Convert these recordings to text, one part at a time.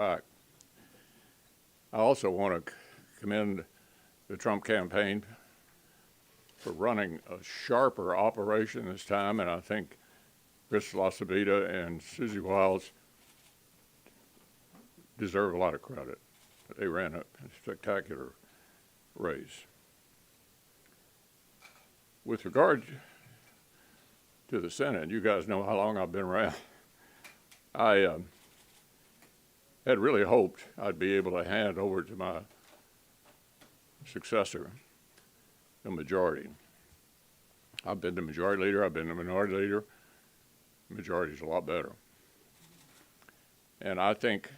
back. I also want to commend the Trump campaign for running a sharper operation this time, and I think Chris LaCivita and Susie Wiles deserve a lot of credit. They ran a spectacular race. With regard to the Senate, you guys know how long I've been around. I had really hoped I'd be able to hand over to my successor the majority. I've been the majority leader, I've been the minority leader. The majority's a lot better. And I think,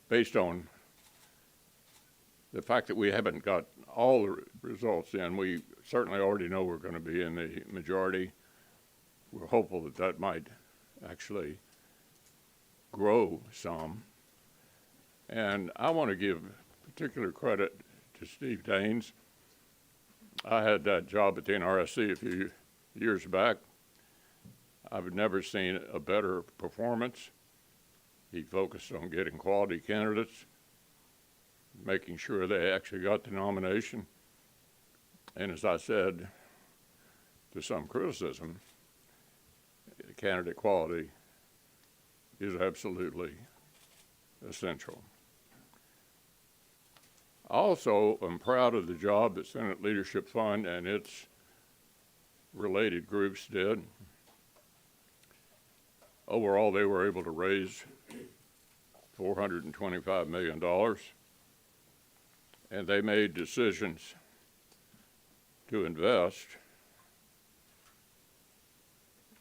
based on the fact that we haven't got all the results in, we certainly already know we're going to be in the majority. We're hopeful that that might actually grow some. And I want to give particular credit to Steve Daines. I had that job at the NRSC a few years back. I've never seen a better performance. He focused on getting quality candidates, making sure they actually got the nomination. And as I said, to some criticism, candidate quality is absolutely essential. I also am proud of the job that Senate Leadership Fund and its related groups did. Overall, they were able to raise $425 million, and they made decisions to invest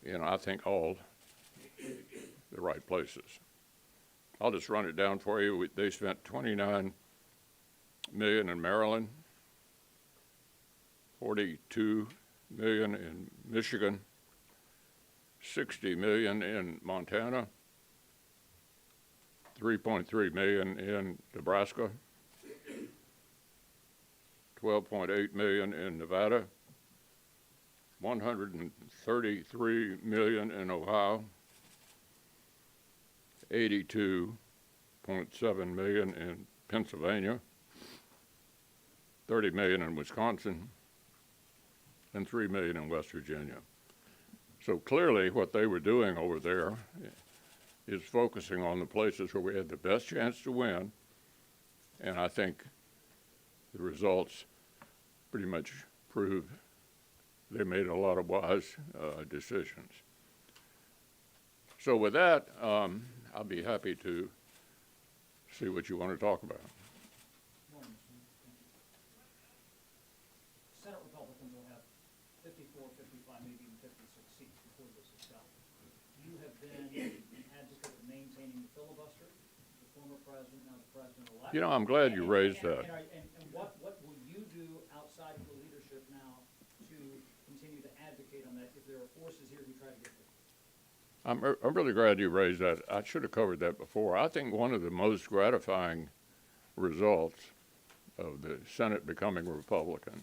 in, I think, all the right places. I'll just run it down for you. They spent $29 million in Maryland, $42 million in Michigan, $60 million in Montana, $3.3 million in Nebraska, $12.8 million in Nevada, $133 million in Ohio, $82.7 million in Pennsylvania, $30 million in Wisconsin, and $3 million in West Virginia. So clearly what they were doing over there is focusing on the places where we had the best chance to win, and I think the results pretty much prove they made a lot of wise decisions. So with that, I'll be happy to see what you want to talk about. Senate Republicans will have 54, 55, maybe even 56 seats before this is done. You have been an advocate of maintaining the filibuster. The former president, now the president-elect. You know, I'm glad you raised that. And what will you do outside of the leadership now to continue to advocate on that if there are forces here who try to get there? I'm really glad you raised that. I should have covered that before. I think one of the most gratifying results of the Senate becoming Republican,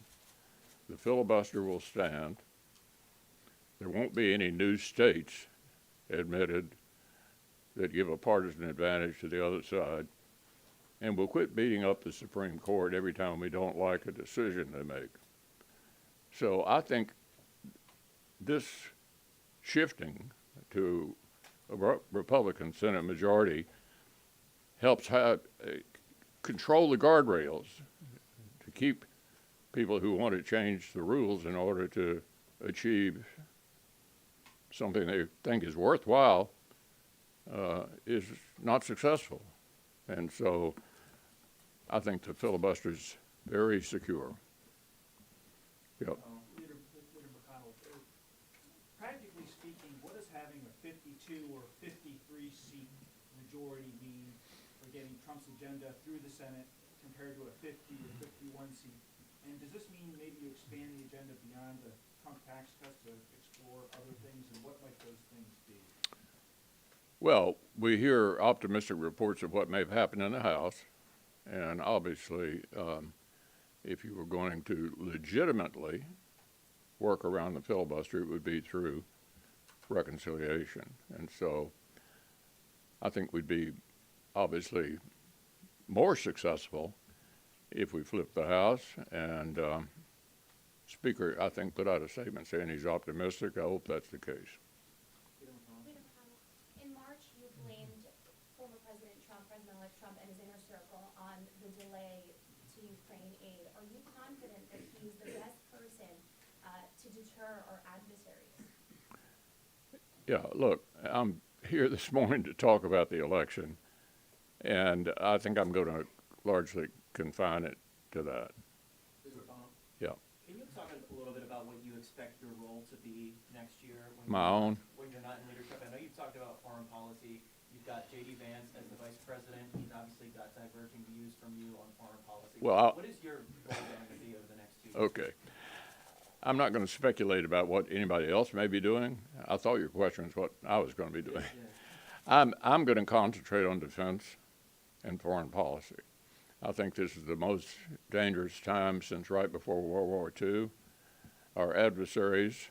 the filibuster will stand. There won't be any new states admitted that give a partisan advantage to the other side. And we'll quit beating up the Supreme Court every time we don't like a decision they make. So I think this shifting to a Republican Senate majority helps control the guardrails to keep people who want to change the rules in order to achieve something they think is worthwhile is not successful. And so I think the filibuster is very secure. Yep. Leader McConnell, practically speaking, what does having a 52 or 53 seat majority mean for getting Trump's agenda through the Senate compared to a 50 or 51 seat? And does this mean maybe you expand the agenda beyond the Trump tax cuts to explore other things, and what might those things be? Well, we hear optimistic reports of what may have happened in the House, and obviously, if you were going to legitimately work around the filibuster, it would be through reconciliation. And so I think we'd be obviously more successful if we flipped the House. And Speaker, I think, put out a statement saying he's optimistic. I hope that's the case. Leader McConnell? Leader McConnell, in March, you blamed former President Trump, President-elect Trump, and his inner circle on the delay to Ukraine aid. Are you confident that he's the best person to deter our adversaries? Yeah, look, I'm here this morning to talk about the election, and I think I'm going to largely confine it to that. Leader McConnell, Yeah. can you talk a little bit about what you expect your role to be next year? My own? When you're not in leadership? I know you've talked about foreign policy. You've got J.D. Vance as the vice president. He's obviously got diverging views from you on foreign policy. Well, what is your role going to be over the next 2 years? Okay. I'm not going to speculate about what anybody else may be doing. I thought your question was what I was going to be doing. Yeah. I'm going to concentrate on defense and foreign policy. I think this is the most dangerous time since right before World War II. Our adversaries,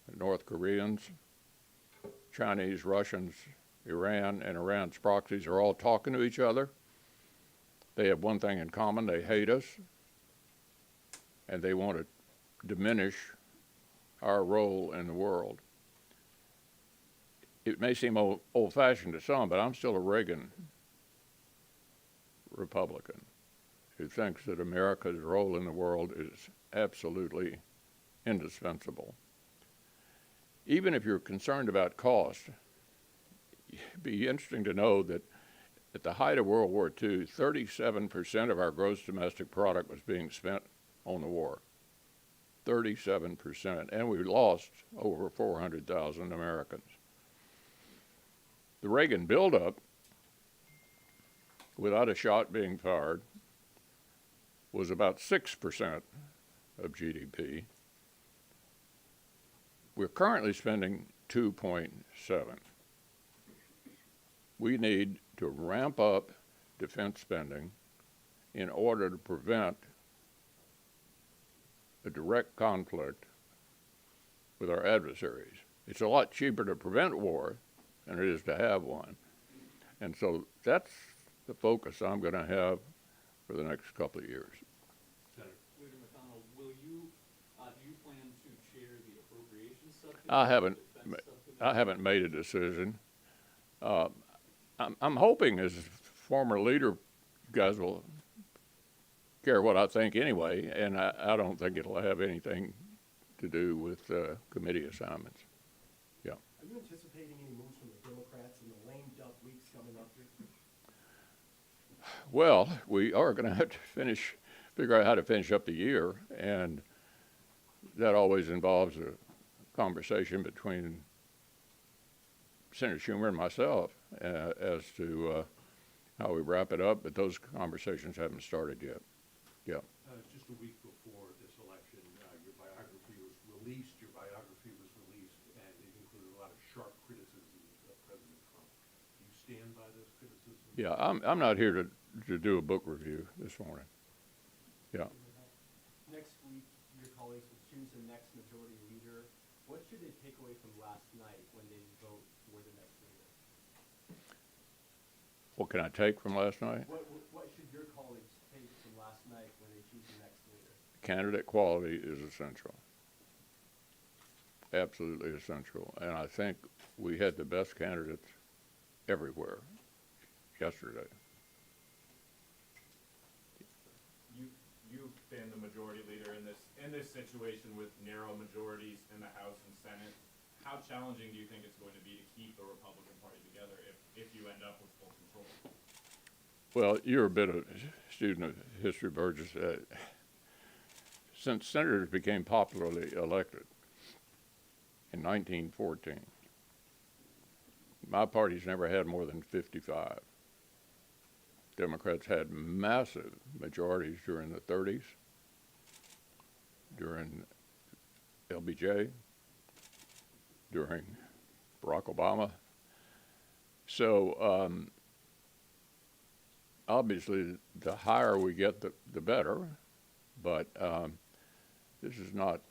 the North Koreans, Chinese, Russians, Iran, and Iran's proxies are all talking to each other. They have one thing in common: they hate us, and they want to diminish our role in the world. It may seem old-fashioned to some, but I'm still a Reagan Republican who thinks that America's role in the world is absolutely indispensable. Even if you're concerned about cost, it'd be interesting to know that at the height of World War II, 37% of our gross domestic product was being spent on the war. 37%, and we lost over 400,000 Americans. The Reagan buildup, without a shot being fired, was about 6% of GDP. We're currently spending 2.7. We need to ramp up defense spending in order to prevent a direct conflict with our adversaries. It's a lot cheaper to prevent war than it is to have one. And so that's the focus I'm going to have for the next couple of years. Senator. Leader McConnell, will you, do you plan to chair the appropriations subcommittee? I haven't made a decision. I'm hoping as former leader, you guys will care what I think anyway, and I don't think it'll have anything to do with committee assignments. Yeah. Are you anticipating any moves from the Democrats in the lame duck weeks coming up here? Well, we are going to have to figure out how to finish up the year, and that always involves a conversation between Senator Schumer and myself as to how we wrap it up, but those conversations haven't started yet. Yeah. Just a week before this election, your biography was released, and it included a lot of sharp criticisms of President Trump. Do you stand by those criticisms? Yeah, I'm not here to do a book review this morning. Yeah. Next week, your colleagues will choose the next majority leader. What should they take away from last night when they vote for the next leader? What can I take from last night? What should your colleagues take from last night when they choose the next leader? Candidate quality is essential. Absolutely essential. And I think we had the best candidates everywhere yesterday. You've been the majority leader in this situation with narrow majorities in the House and Senate. How challenging do you think it's going to be to keep the Republican Party together if you end up with full control? Well, you're a bit of a student of history, Burgess. Since senators became popularly elected in 1914, my party's never had more than 55. Democrats had massive majorities during the 30s, during LBJ, during Barack Obama. So obviously, the higher we get, the better. But this is not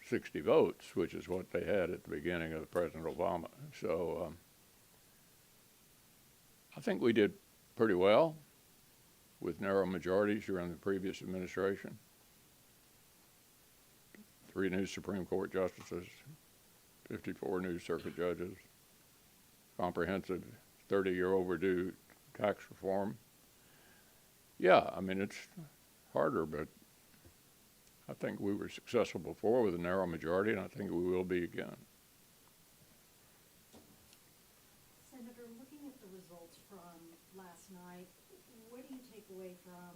60 votes, which is what they had at the beginning of President Obama. So think we did pretty well with narrow majorities during the previous administration. 3 new Supreme Court justices, 54 new circuit judges, comprehensive 30-year overdue tax reform. Yeah, I mean, it's harder, but I think we were successful before with a narrow majority, and I think we will be again. Senator, looking at the results from last night, what do you take away from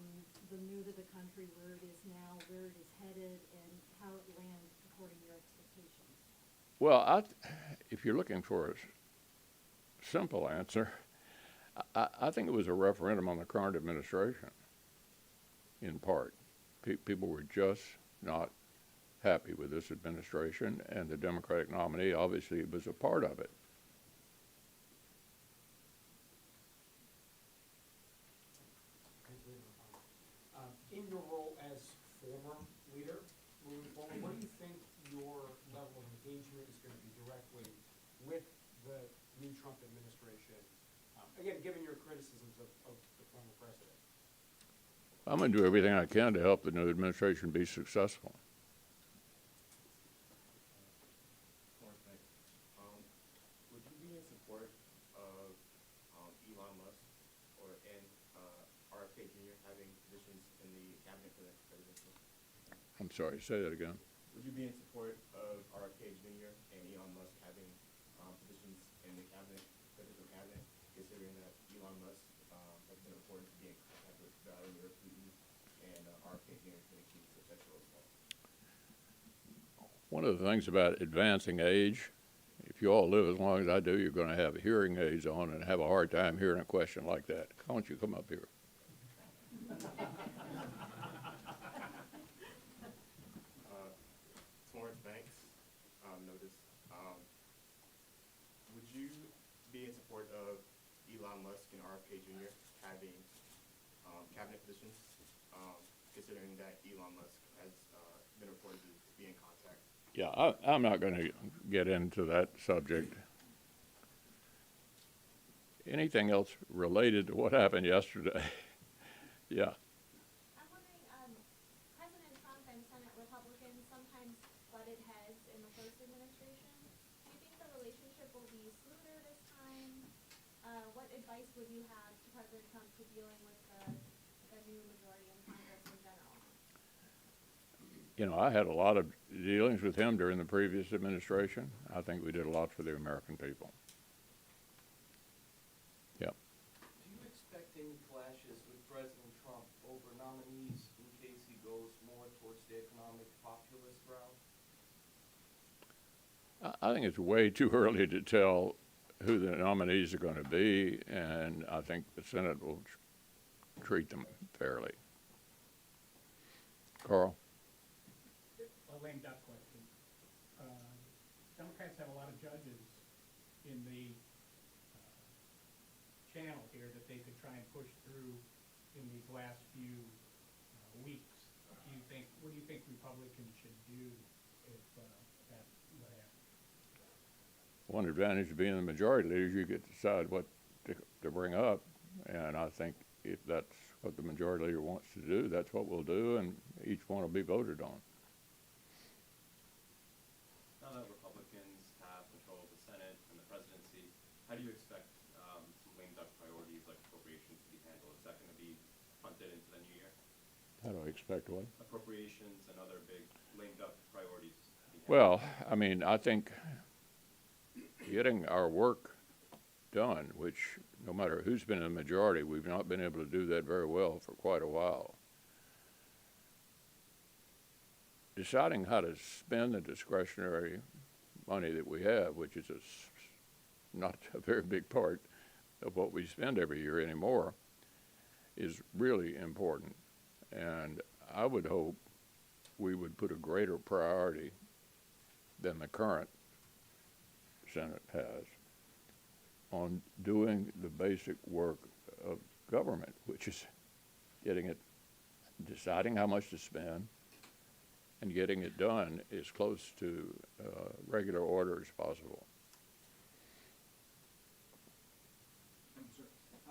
the mood of the country, where it is now, where it is headed, and how it lands according to your expectations? Well, if you're looking for a simple answer, I think it was a referendum on the current administration, in part. People were just not happy with this administration, and the Democratic nominee obviously was a part of it. In your role as former leader, moving forward, what do you think your level of engagement is going to be directly with the new Trump administration? Again, given your criticisms of the former president. I'm going to do everything I can to help the new administration be successful. Lawrence Banks, would you be in support of Elon Musk and RFK Jr. having positions in the cabinet for the next presidency? I'm sorry, say that again. Would you be in support of RFK Jr. and Elon Musk having positions in the cabinet, presidential cabinet, considering that Elon Musk has been reported to be in contact with Vladimir Putin and RFK Jr. has been accused of sexual assault? One of the things about advancing age, if you all live as long as I do, you're going to have hearing aids on and have a hard time hearing a question like that. Why don't you come up here? Lawrence Banks, notice. Would you be in support of Elon Musk and RFK Jr. having cabinet positions, considering that Elon Musk has been reported to be in contact? Yeah, I'm not going to get into that subject. Anything else related to what happened yesterday? Yeah. I'm wondering, President Trump and Senate Republicans sometimes butted heads in the first administration. Do you think the relationship will be smoother this time? What advice would you have to President Trump to dealing with the new majority in Congress in general? You know, I had a lot of dealings with him during the previous administration. I think we did a lot for the American people. Yeah. Do you expect any clashes with President Trump over nominees in case he goes more towards the economic populist route? I think it's way too early to tell who the nominees are going to be, and I think the Senate will treat them fairly. Carl? A lame duck question. Democrats have a lot of judges in the channel here that they could try and push through in these last few weeks. What do you think Republicans should do if that would happen? One advantage of being the majority leader is you get to decide what to bring up, and I think if that's what the majority leader wants to do, that's what we'll do, and each one will be voted on. Now that Republicans have control of the Senate and the presidency, how do you expect some lame duck priorities like appropriations to be handled? Is that going to be punted into the new year? How do I expect what? Appropriations and other big lame duck priorities to be handled? Well, I mean, I think getting our work done, which no matter who's been in the majority, we've not been able to do that very well for quite a while. Deciding how to spend the discretionary money that we have, which is not a very big part of what we spend every year anymore, is really important. And I would hope we would put a greater priority than the current Senate has on doing the basic work of government, which is deciding how much to spend and getting it done as close to regular order as possible. Sir,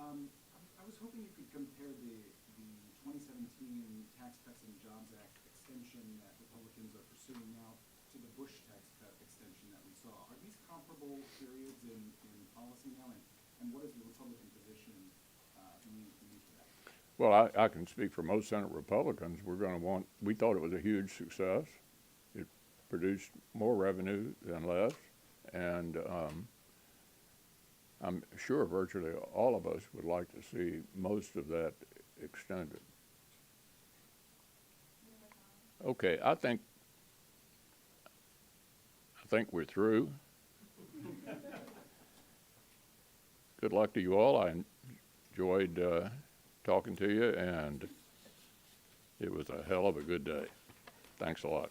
I was hoping you could compare the 2017 Tax Cuts and Jobs Act extension that Republicans are pursuing now to the Bush tax cut extension that we saw. Are these comparable periods in policy now, and what is the Republican position mean for that? Well, I can speak for most Senate Republicans. We thought it was a huge success. It produced more revenue than less, and I'm sure virtually all of us would like to see most of that extended. Okay, I think we're through. Good luck to you all. I enjoyed talking to you, and it was a hell of a good day. Thanks a lot.